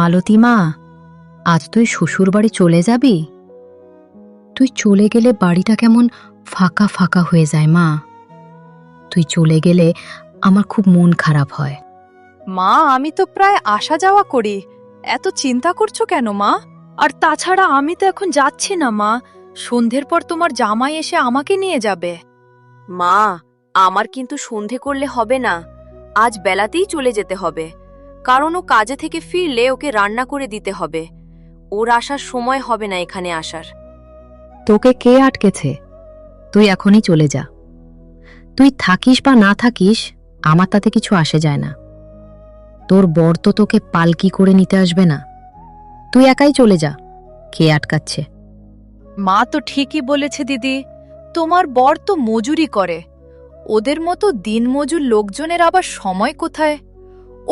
মালতী মা, আজ তুই শ্বশুর বাড়ি চলে যাবি? তুই চলে গেলে বাড়িটা কেমন ফাঁকা ফাঁকা হয়ে যায় মা। তুই চলে গেলে আমার খুব মন খারাপ হয়। মা, আমি তো প্রায় আসা যাওয়া করি, এত চিন্তা করছো কেন মা? আর তাছাড়া আমি তো এখন যাচ্ছি না মা, সন্ধ্যের পর তোমার জামাই এসে আমাকে নিয়ে যাবে। মা, আমার কিন্তু সন্ধে করলে হবে না, আজ বেলাতেই চলে যেতে হবে, কারণ ও কাজে থেকে ফিরলে ওকে রান্না করে দিতে হবে। ওর আসার সময় হবে না এখানে আসার। তোকে কে আটকেছে? তুই এখনই চলে যা। তুই থাকিস বা না থাকিস আমার তাতে কিছু আসে যায় না। তোর বর তো তোকে পালকি করে নিতে আসবে না। তুই একাই চলে যা, কে আটকাচ্ছে? মা তো ঠিকই বলেছে দিদি, তোমার বর তো মজুরি করে, ওদের মতো দিনমজুর লোকজনের আবার সময় কোথায়?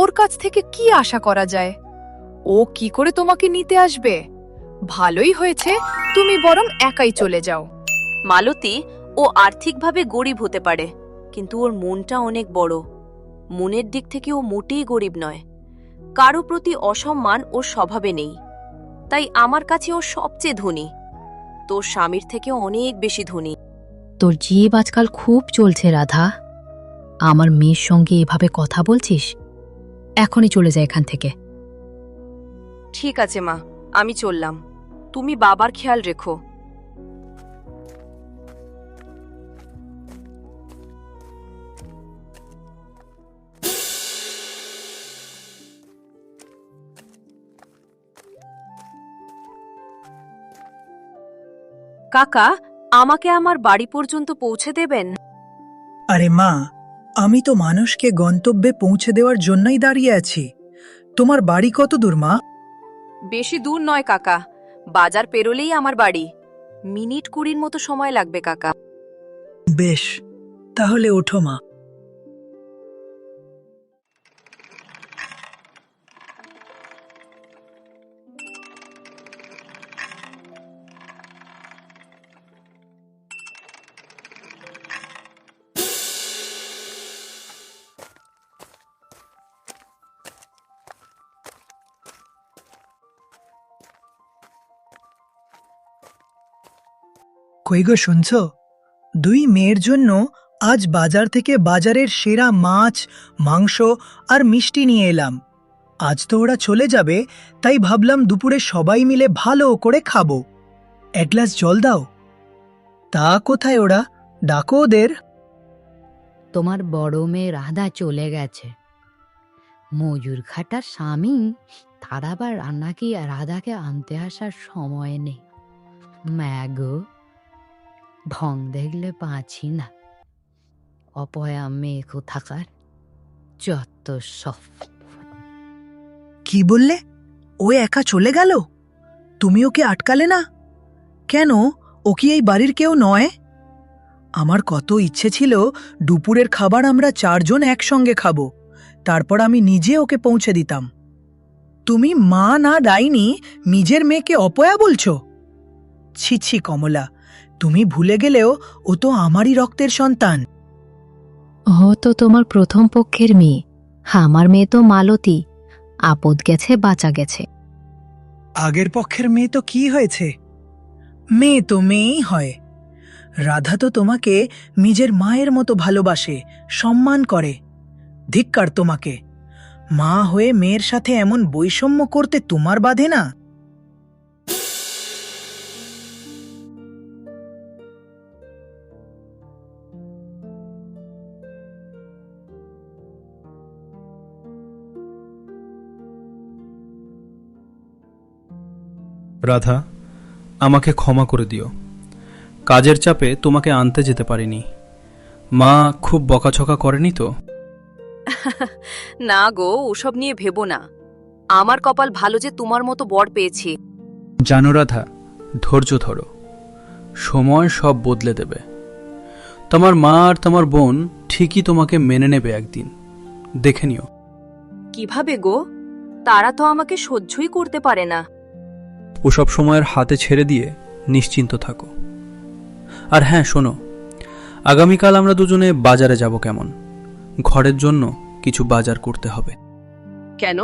ওর কাছ থেকে কি আশা করা যায়? ও কি করে তোমাকে নিতে আসবে? ভালোই হয়েছে তুমি বরং একাই চলে যাও। মালতী, ও আর্থিকভাবে গরিব হতে পারে, কিন্তু ওর মনটা অনেক বড়। মনের দিক থেকে ও মোটেই গরিব নয়। কারো প্রতি অসম্মান ওর স্বভাবে নেই, তাই আমার কাছে ও সবচেয়ে ধনী। তোর স্বামীর থেকে অনেক বেশি ধনী। তোর জিভ আজকাল খুব চলছে রাধা। আমার মেয়ের সঙ্গে এভাবে কথা বলছিস? এখনই চলে যা এখান থেকে। ঠিক আছে মা, আমি চললাম। তুমি বাবার খেয়াল রেখো। কাকা, আমাকে আমার বাড়ি পর্যন্ত পৌঁছে দেবেন? আরে মা, আমি তো মানুষকে গন্তব্যে পৌঁছে দেওয়ার জন্যই দাঁড়িয়ে আছি। তোমার বাড়ি কত দূর মা? বেশি দূর নয় কাকা, বাজার পেরোলেই আমার বাড়ি। মিনিট 20 মতো সময় লাগবে কাকা। বেশ, তাহলে ওঠো মা। কই গো, শুনছো? 2 মেয়ের জন্য আজ বাজার থেকে বাজারের সেরা মাছ, মাংস আর মিষ্টি নিয়ে এলাম। আজ তো ওরা চলে যাবে, তাই ভাবলাম দুপুরে সবাই মিলে ভালো করে খাবো। এক গ্লাস জল দাও। তা কোথায় ওরা? ডাকো ওদের। তোমার বড় মেয়ে রাধা চলে গেছে। মজুর খাটার স্বামী, তার আবার রান্না কি রাধাকে আনতে আসার সময় নেই। ম্যাগো, ঢং দেখলে বাঁচি না। অপয়া মেয়ে কোথাকার, যত সব। কি বললে? ও একা চলে গেল? তুমি ওকে আটকালে না কেন? ও কি এই বাড়ির কেউ নয়? আমার কত ইচ্ছে ছিল দুপুরের খাবার আমরা 4 জন একসঙ্গে খাবো, তারপর আমি নিজে ওকে পৌঁছে দিতাম। তুমি মা না ডাইনি নিজের মেয়েকে অপয়া বলছো? ছি ছি কমলা, তুমি ভুলে গেলেও ও তো আমারই রক্তের সন্তান। ও তো তোমার প্রথম পক্ষের মেয়ে। আমার মেয়ে তো মালতী, আপদ গেছে বাঁচা গেছে। আগের পক্ষের মেয়ে তো কি হয়েছে? মেয়ে তো মেয়েই হয়। রাধা তো তোমাকে নিজের মায়ের মতো ভালোবাসে, সম্মান করে। ধিক্কার তোমাকে! মা হয়ে মেয়ের সাথে এমন বৈষম্য করতে তোমার বাধে না? রাধা, আমাকে ক্ষমা করে দিও। কাজের চাপে তোমাকে আনতে যেতে পারিনি। মা খুব বকাঝকা করেনি তো? না গো, ওসব নিয়ে ভেবো না। আমার কপাল ভালো যে তোমার মতো বর পেয়েছি। জানো রাধা, ধৈর্য ধরো, সময় সব বদলে দেবে। তোমার মা আর তোমার বোন ঠিকই তোমাকে মেনে নেবে একদিন, দেখে নিও। কিভাবে গো? তারা তো আমাকে সহ্যই করতে পারে না। ওসব সময়ের হাতে ছেড়ে দিয়ে নিশ্চিন্ত থাকো। আর হ্যাঁ শোনো, আগামীকাল আমরা দুজনে বাজারে যাব কেমন? ঘরের জন্য কিছু বাজার করতে হবে। কেন?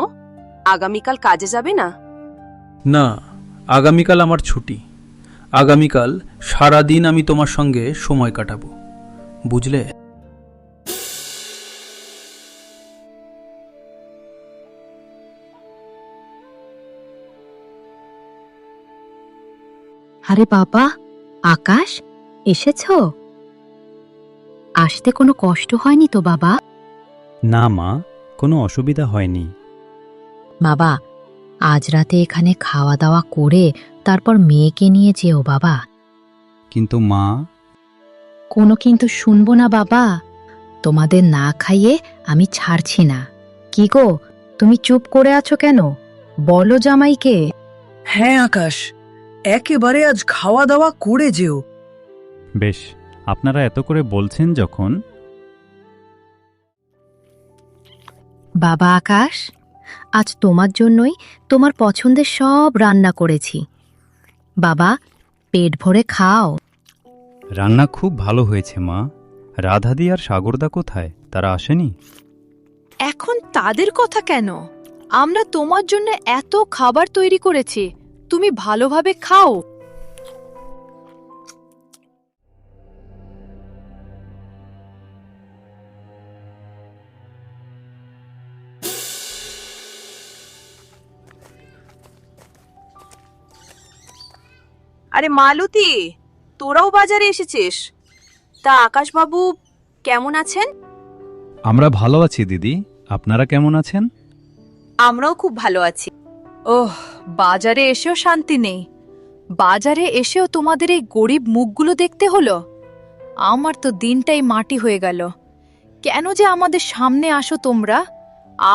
আগামীকাল কাজে যাবে না? না, আগামীকাল আমার ছুটি। আগামীকাল সারাদিন আমি তোমার সঙ্গে সময় কাটাবো, বুঝলে? আরে বাবা, আকাশ, এসেছো? আসতে কোনো কষ্ট হয়নি তো বাবা? না মা, কোনো অসুবিধা হয়নি। বাবা, আজ রাতে এখানে খাওয়া দাওয়া করে তারপর মেয়েকে নিয়ে যেও বাবা। কিন্তু মা, কোনো কিন্তু শুনবো না বাবা। তোমাদের না খাইয়ে আমি ছাড়ছি না। কি গো, তুমি চুপ করে আছো কেন? বলো জামাইকে। হ্যাঁ আকাশ, একেবারে আজ খাওয়া দাওয়া করে যেও। বেশ, আপনারা এত করে বলছেন যখন। বাবা আকাশ, আজ তোমার জন্যই তোমার পছন্দের সব রান্না করেছি। বাবা, পেট ভরে খাও। রান্না খুব ভালো হয়েছে মা। রাধাদি আর সাগরদা কোথায়? তারা আসেনি? এখন তাদের কথা কেন? আমরা তোমার জন্য এত খাবার তৈরি করেছি, তুমি ভালোভাবে খাও। আরে মালতী, তোরাও বাজারে এসেছিস? তা আকাশবাবু কেমন আছেন? আমরা ভালো আছি দিদি, আপনারা কেমন আছেন? আমরাও খুব ভালো আছি। ওহ, বাজারে এসেও শান্তি নেই। বাজারে এসেও তোমাদের এই গরিব মুখগুলো দেখতে হলো। আমার তো দিনটাই মাটি হয়ে গেল। কেন যে আমাদের সামনে আসো তোমরা,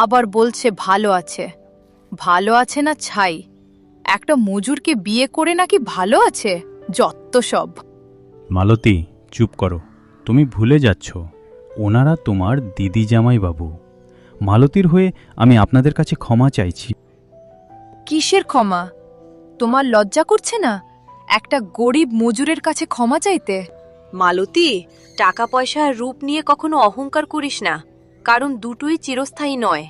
আবার বলছে ভালো আছে। ভালো আছে না ছাই, একটা মজুরকে বিয়ে করে নাকি ভালো আছে? যত সব। মালতী, চুপ করো। তুমি ভুলে যাচ্ছ, ওনারা তোমার দিদি জামাই বাবু। মালতীর হয়ে আমি আপনাদের কাছে ক্ষমা চাইছি। কিসের ক্ষমা? তোমার লজ্জা করছে না একটা গরিব মজুরের কাছে ক্ষমা চাইতে? মালতী, টাকা পয়সা আর রূপ নিয়ে কখনো অহংকার করিস না, কারণ দুটোই চিরস্থায়ী নয়।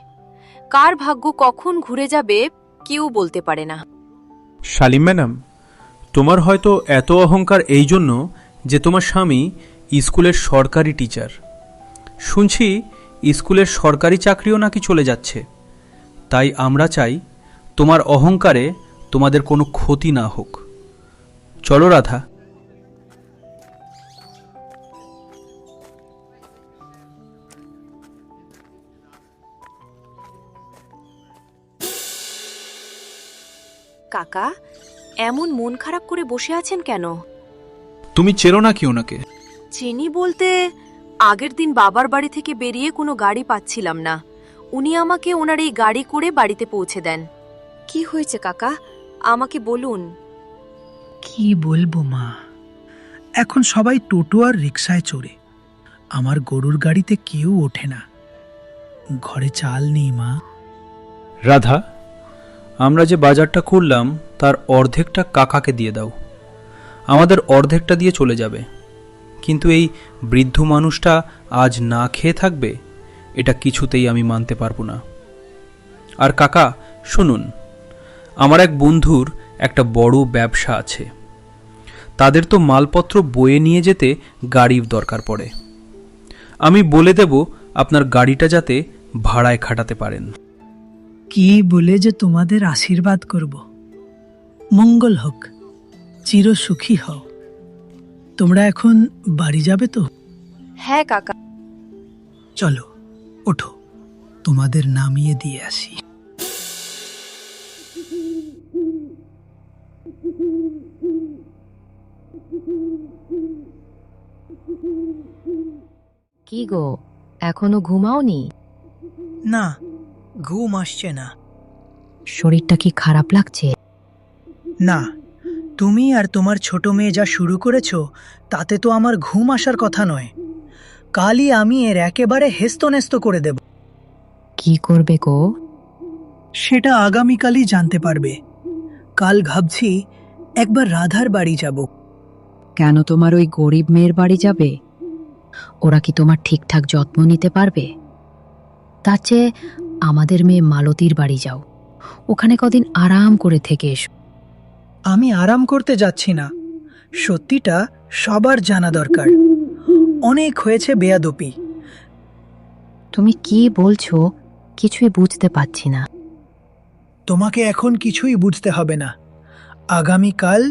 কার ভাগ্য কখন ঘুরে যাবে কেউ বলতে পারে না। শালিম ম্যাডাম, তোমার হয়তো এত অহংকার এই জন্য যে তোমার স্বামী স্কুলের সরকারি টিচার। শুনছি স্কুলের সরকারি চাকরিও নাকি চলে যাচ্ছে। তাই আমরা চাই তোমার অহংকারে তোমাদের কোনো ক্ষতি না হোক। চলো রাধা। কাকা, এমন মন খারাপ করে বসে আছেন কেন? তুমি চেনো নাকি ওনাকে? চিনি বলতে, আগের দিন বাবার বাড়ি থেকে বেরিয়ে কোনো গাড়ি পাচ্ছিলাম না। উনি আমাকে ওনার এই গাড়ি করে বাড়িতে পৌঁছে দেন। কি হয়েছে কাকা, আমাকে বলুন। কি বলবো মা, এখন সবাই টোটো আর রিকশায় চড়ে। আমার গরুর গাড়িতে কেউ ওঠে না। ঘরে চাল নেই মা। রাধা, আমরা যে বাজারটা করলাম তার অর্ধেকটা কাকাকে দিয়ে দাও। আমাদের অর্ধেকটা দিয়ে চলে যাবে। কিন্তু এই বৃদ্ধ মানুষটা আজ না খেয়ে থাকবে, এটা কিছুতেই আমি মানতে পারবো না। আর কাকা শুনুন, আমার এক বন্ধুর একটা বড় ব্যবসা আছে। তাদের তো মালপত্র বয়ে নিয়ে যেতে গাড়ির দরকার পড়ে। আমি বলে দেব আপনার গাড়িটা যাতে ভাড়ায় খাটাতে পারেন। কি বলে যে তোমাদের আশীর্বাদ করব। মঙ্গল হোক, চির সুখী হও। তোমরা এখন বাড়ি যাবে তো? হ্যাঁ কাকা। চলো ওঠো, তোমাদের নামিয়ে দিয়ে আসি। কি গো, এখনো ঘুমাওনি? না, ঘুম আসছে না। শরীরটা কি খারাপ লাগছে? না, তুমি আর তোমার ছোট মেয়ে যা শুরু করেছো তাতে তো আমার ঘুম আসার কথা নয়। কালই আমি এর একেবারে হেস্তনেস্ত করে দেব। কি করবে গো? সেটা আগামীকালই জানতে পারবে। কাল ভাবছি একবার রাধার বাড়ি যাব। কেন তোমার ওই গরিব মেয়ের বাড়ি যাবে? ওরা কি তোমার ঠিকঠাক যত্ন নিতে পারবে? তার চেয়ে আমাদের মেয়ে মালতীর বাড়ি যাও, ওখানে কদিন আরাম করে থেকে এসো। আমি আরাম করতে যাচ্ছি না, সত্যিটা সবার জানা দরকার। অনেক হয়েছে বেয়াদপি। তুমি কি বলছো কিছুই বুঝতে পারছি না। তোমাকে এখন কিছুই বুঝতে হবে না, আগামীকাল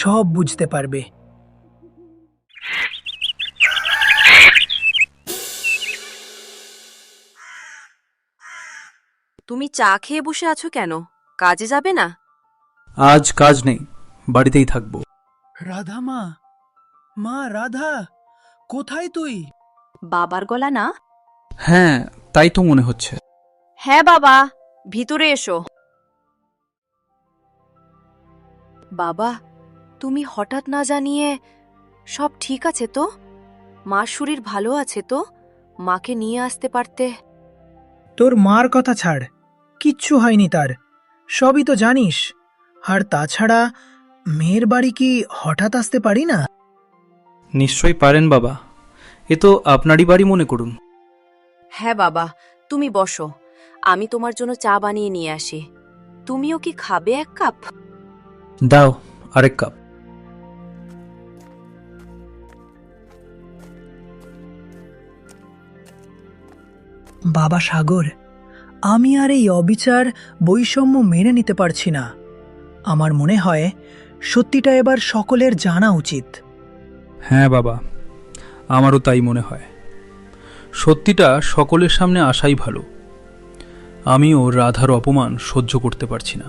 সব বুঝতে পারবে। তুমি চা খেয়ে বসে আছো কেন? কাজে যাবে না? আজ কাজ নেই, বাড়িতেই থাকবো। রাধা মা, মা রাধা, কোথায় তুই? বাবার গলা না? হ্যাঁ, তাই তো মনে হচ্ছে। হ্যাঁ বাবা, ভিতরে এসো। বাবা, তুমি হঠাৎ না জানিয়ে, সব ঠিক আছে তো? মার শরীর ভালো আছে তো? মাকে নিয়ে আসতে পারতে। তোর মার কথা ছাড়, কিচ্ছু হয়নি তার, সবই তো জানিস। আর তাছাড়া মেয়ের বাড়ি কি হঠাৎ আসতে পারি না? নিশ্চয়ই পারেন বাবা, এ তো আপনারই বাড়ি মনে করুন। হ্যাঁ বাবা, তুমি বসো, আমি তোমার জন্য চা বানিয়ে নিয়ে আসি। তুমিও কি খাবে এক কাপ? দাও আরেক কাপ। বাবা সাগর, আমি আর এই অবিচার বৈষম্য মেনে নিতে পারছি না। আমার মনে হয় সত্যিটা এবার সকলের জানা উচিত। হ্যাঁ বাবা, আমারও তাই মনে হয়। সত্যিটা সকলের সামনে আসাই ভালো। আমিও রাধার অপমান সহ্য করতে পারছি না।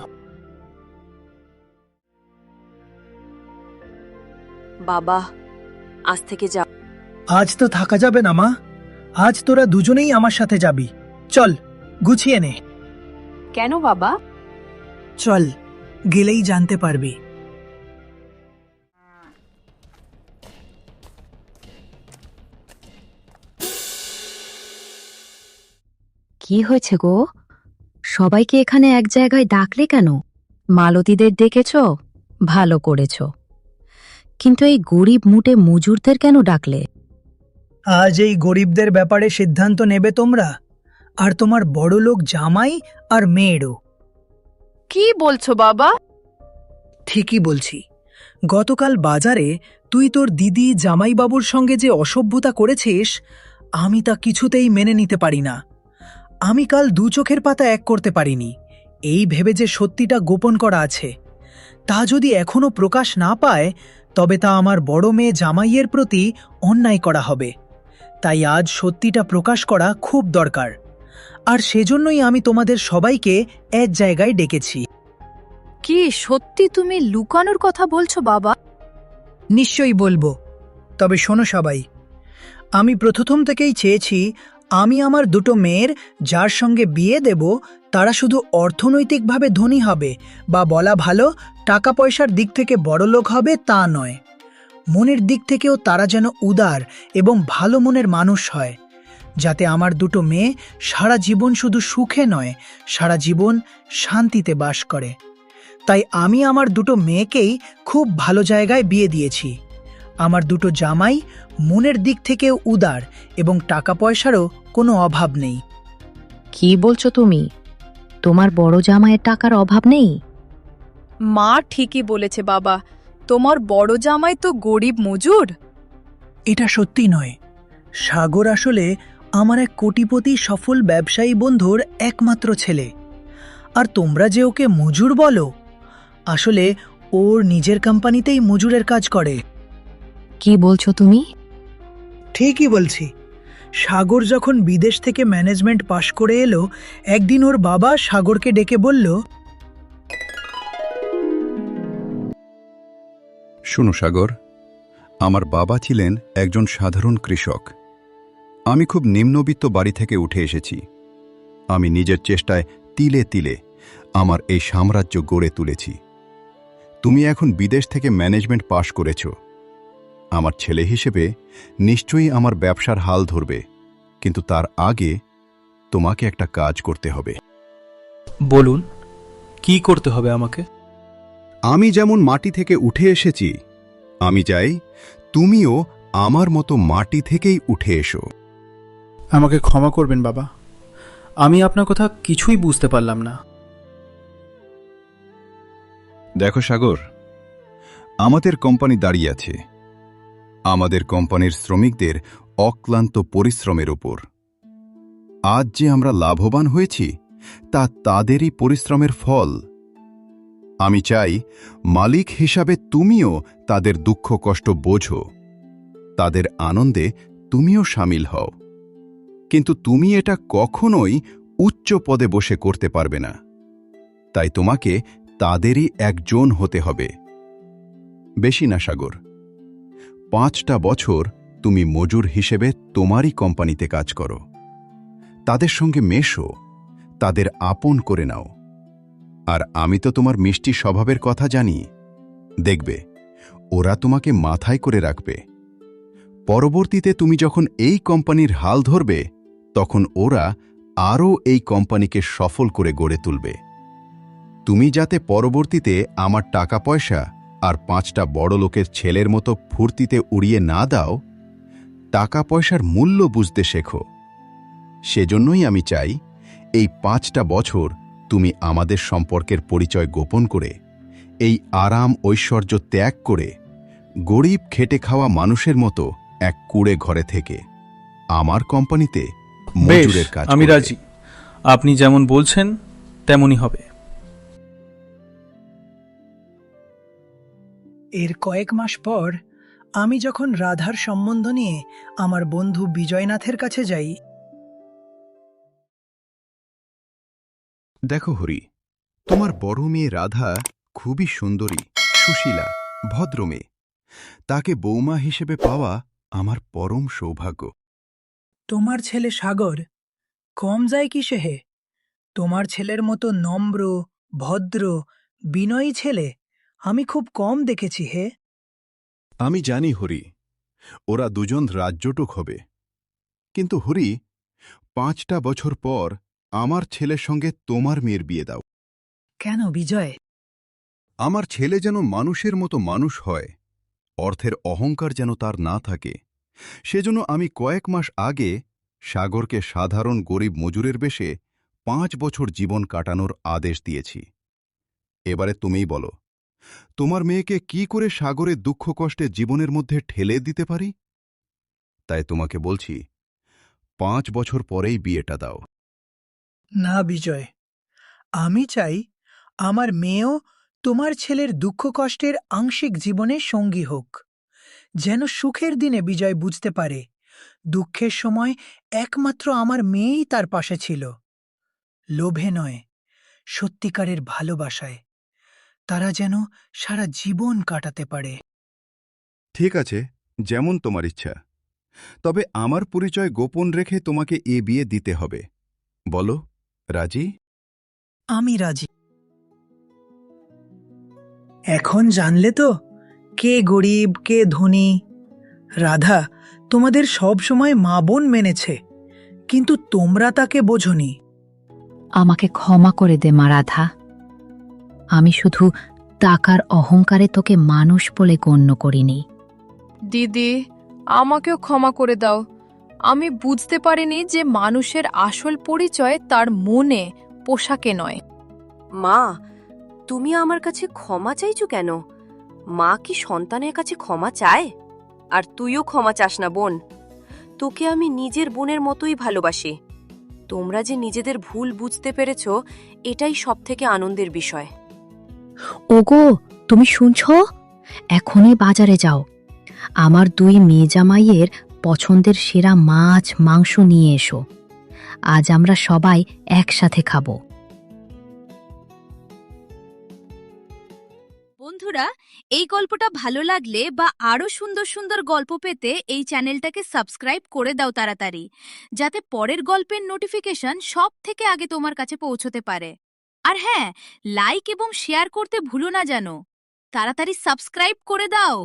বাবা, আজ থেকে যা। আজ তো থাকা যাবে না মা, আজ তোরা দুজনেই আমার সাথে যাবি। চল, গুছিয়ে নে। কেন বাবা? চল, গেলেই জানতে পারবি। কি হয়েছে গো? সবাইকে এখানে এক জায়গায় ডাকলে কেন? মালতীদের ডেকেছ, ভালো করেছ, কিন্তু এই গরিব মুটে মজুরদের কেন ডাকলে? আজ এই গরিবদের ব্যাপারে সিদ্ধান্ত নেবে তোমরা, আর তোমার বড়লোক জামাই আর মেয়েরও। কি বলছো বাবা? ঠিকই বলছি। গতকাল বাজারে তুই তোর দিদি জামাইবাবুর সঙ্গে যে অসভ্যতা করেছিস, আমি তা কিছুতেই মেনে নিতে পারি না। আমি কাল দু চোখের পাতা এক করতে পারিনি, এই ভেবে যে সত্যিটা গোপন করা আছে, তা যদি এখনো প্রকাশ না পায় তবে তা আমার বড় মেয়ে জামাইয়ের প্রতি অন্যায় করা হবে। তাই আজ সত্যিটা প্রকাশ করা খুব দরকার, আর সেজন্যই আমি তোমাদের সবাইকে এক জায়গায় ডেকেছি। কি সত্যি তুমি লুকানোর কথা বলছো বাবা? নিশ্চয়ই বলবো, তবে শোনো সবাই, আমি প্রথম থেকেই চেয়েছি আমি আমার দুটো মেয়ের যার সঙ্গে বিয়ে দেব তারা শুধু অর্থনৈতিকভাবে ধনী হবে, বা বলা ভালো টাকা পয়সার দিক থেকে বড়লোক হবে তা নয়। মনের দিক থেকেও তারা যেন উদার এবং ভালো মনের মানুষ হয়, যাতে আমার দুটো মেয়ে সারা জীবন শুধু সুখে নয়, সারা জীবন শান্তিতে বাস করে। তাই আমি আমার দুটো মেয়েকেই খুব ভালো জায়গায় বিয়ে দিয়েছি। আমার দুটো জামাই মনের দিক থেকেও উদার এবং টাকা পয়সারও কোনো অভাব নেই। কি বলছো তুমি? তোমার বড় জামাইয়ের টাকার অভাব নেই? মা ঠিকই বলেছে বাবা, তোমার বড় জামাই তো গরিব মজুর। এটা সত্যি নয়। সাগর আসলে আমার এক কোটিপতি সফল ব্যবসায়ী বন্ধুর একমাত্র ছেলে। আর তোমরা যে ওকে মজুর বলো, আসলে ওর নিজের কোম্পানিতেই মজুরের কাজ করে। কি বলছো তুমি? ঠিকই বলছি। সাগর যখন বিদেশ থেকে ম্যানেজমেন্ট পাশ করে এলো, একদিন ওর বাবা সাগরকে ডেকে বলল, শোনো সাগর, আমার বাবা ছিলেন একজন সাধারণ কৃষক। আমি খুব নিম্নবিত্ত বাড়ি থেকে উঠে এসেছি। আমি নিজের চেষ্টায় তিলে তিলে আমার এই সাম্রাজ্য গড়ে তুলেছি। তুমি এখন বিদেশ থেকে ম্যানেজমেন্ট পাশ করেছ। আমার ছেলে হিসেবে নিশ্চয়ই আমার ব্যবসার হাল ধরবে, কিন্তু তার আগে তোমাকে একটা কাজ করতে হবে। বলুন, কি করতে হবে আমাকে? আমি যেমন মাটি থেকে উঠে এসেছি, আমি চাই তুমিও আমার মতো মাটি থেকেই উঠে এসো। আমাকে ক্ষমা করবেন বাবা, আমি আপনার কথা কিছুই বুঝতে পারলাম না। দেখো সাগর, আমাদের কোম্পানি দাঁড়িয়ে আছে আমাদের কোম্পানির শ্রমিকদের অক্লান্ত পরিশ্রমের উপর। আজ যে আমরা লাভবান হয়েছি তা তাদেরই পরিশ্রমের ফল। আমি চাই মালিক হিসাবে তুমিও তাদের দুঃখ কষ্ট বোঝো, তাদের আনন্দে তুমিও সামিল হও। কিন্তু তুমি এটা কখনোই উচ্চ পদে বসে করতে পারবে না, তাই তোমাকে তাদেরই একজন হতে হবে। বেশি না সাগর, 5টা বছর তুমি মজুর হিসেবে তোমারই কোম্পানিতে কাজ করো, তাদের সঙ্গে মেশো, তাদের আপন করে নাও। আর আমি তো তোমার মিষ্টি স্বভাবের কথা জানি, দেখবে ওরা তোমাকে মাথায় করে রাখবে। পরবর্তীতে তুমি যখন এই কোম্পানির হাল ধরবে তখন ওরা আরও এই কোম্পানিকে সফল করে গড়ে তুলবে। তুমি যাতে পরবর্তীতে আমার টাকা পয়সা আর 5টা বড় লোকের ছেলের মতো ফুর্তিতে উড়িয়ে না দাও, টাকা পয়সার মূল্য বুঝতে শেখো। সেজন্যই আমি চাই এই 5টা বছর তুমি আমাদের সম্পর্কের পরিচয় গোপন করে, এই আরাম ঐশ্বর্য ত্যাগ করে, গরিব খেটে খাওয়া মানুষের মতো এক কুড়ে ঘরে থেকে আমার কোম্পানিতে বেশ, মজুরের কাজ আমি করবে। রাজি। আপনি যেমন বলছেন তেমনই হবে। এর কয়েক মাস পর আমি যখন রাধার সম্বন্ধ নিয়ে আমার বন্ধু বিজয়নাথের কাছে যাই, দেখো হরি, তোমার বড় মেয়ে রাধা খুবই সুন্দরী, সুশীলা, ভদ্র মেয়ে। তাকে বৌমা হিসেবে পাওয়া আমার পরম সৌভাগ্য। তোমার ছেলে সাগর কম যায় কিসে হে? তোমার ছেলের মতো নম্র, ভদ্র, বিনয়ী ছেলে আমি খুব কম দেখেছি হে। আমি জানি হরি, ওরা দুজন রাজ্যটুক হবে। কিন্তু হরি, 5টা বছর পর আমার ছেলের সঙ্গে তোমার মেয়ের বিয়ে দাও। কেন বিজয়? আমার ছেলে যেন মানুষের মতো মানুষ হয়, অর্থের অহংকার যেন তার না থাকে। সেজন্য আমি কয়েক মাস আগে সাগরকে সাধারণ গরিব মজুরের বেশে 5 বছর জীবন কাটানোর আদেশ দিয়েছি। এবারে তুমিই বলো, তোমার মেয়েকে কি করে সাগরের দুঃখ কষ্টে জীবনের মধ্যে ঠেলে দিতে পারি? তাই তোমাকে বলছি, 5 বছর পরেই বিয়েটা দাও। না বিজয়, আমি চাই আমার মেয়েও তোমার ছেলের দুঃখ কষ্টের আংশিক জীবনের সঙ্গী হোক, যেন সুখের দিনে বিজয় বুঝতে পারে দুঃখের সময় একমাত্র আমার মেয়েই তার পাশে ছিল। লোভে নয়, সত্যিকারের ভালোবাসায় তারা যেন সারা জীবন কাটাতে পারে। ঠিক আছে, যেমন তোমার ইচ্ছা। তবে আমার পরিচয় গোপন রেখে তোমাকে এ বিয়ে দিতে হবে। বলো, রাজি? আমি রাজি। এখন জানলে তো কে গরিব কে ধনী। রাধা তোমাদের সব সময় মা বোন মেনেছে, কিন্তু তোমরা তাকে বোঝনি। আমাকে ক্ষমা করে দে মা রাধা। আমি শুধু টাকার অহংকারে তোকে মানুষ বলে গণ্য করিনি। দিদি, আমাকেও ক্ষমা করে দাও। আমি বুঝতে পারিনি যে মানুষের আসল পরিচয় তার মনে, পোশাকে নয়। মা, তুমি আমার কাছে ক্ষমা চাইছো কেন? মা কি সন্তানের কাছে ক্ষমা চায়? আর তুইও ক্ষমা চাস না বোন। তোকে আমি নিজের বোনের মতোই ভালোবাসি। তোমরা যে নিজেদের ভুল বুঝতে পেরেছ, এটাই সবথেকে আনন্দের বিষয়। ওগো, তুমি শুনছ? এখনই বাজারে যাও, আমার 2 মেয়ে জামাইয়ের পছন্দের সেরা মাছ মাংস নিয়ে এসো। আজ আমরা সবাই একসাথে খাবো। বন্ধুরা, এই গল্পটা ভালো লাগলে বা আরো সুন্দর সুন্দর গল্প পেতে এই চ্যানেলটাকে সাবস্ক্রাইব করে দাও তাড়াতাড়ি, যাতে পরের গল্পের নোটিফিকেশন সব থেকে আগে তোমার কাছে পৌঁছতে পারে। আর হ্যাঁ, লাইক এবং শেয়ার করতে ভুলো না যেন। তাড়াতাড়ি সাবস্ক্রাইব করে দাও।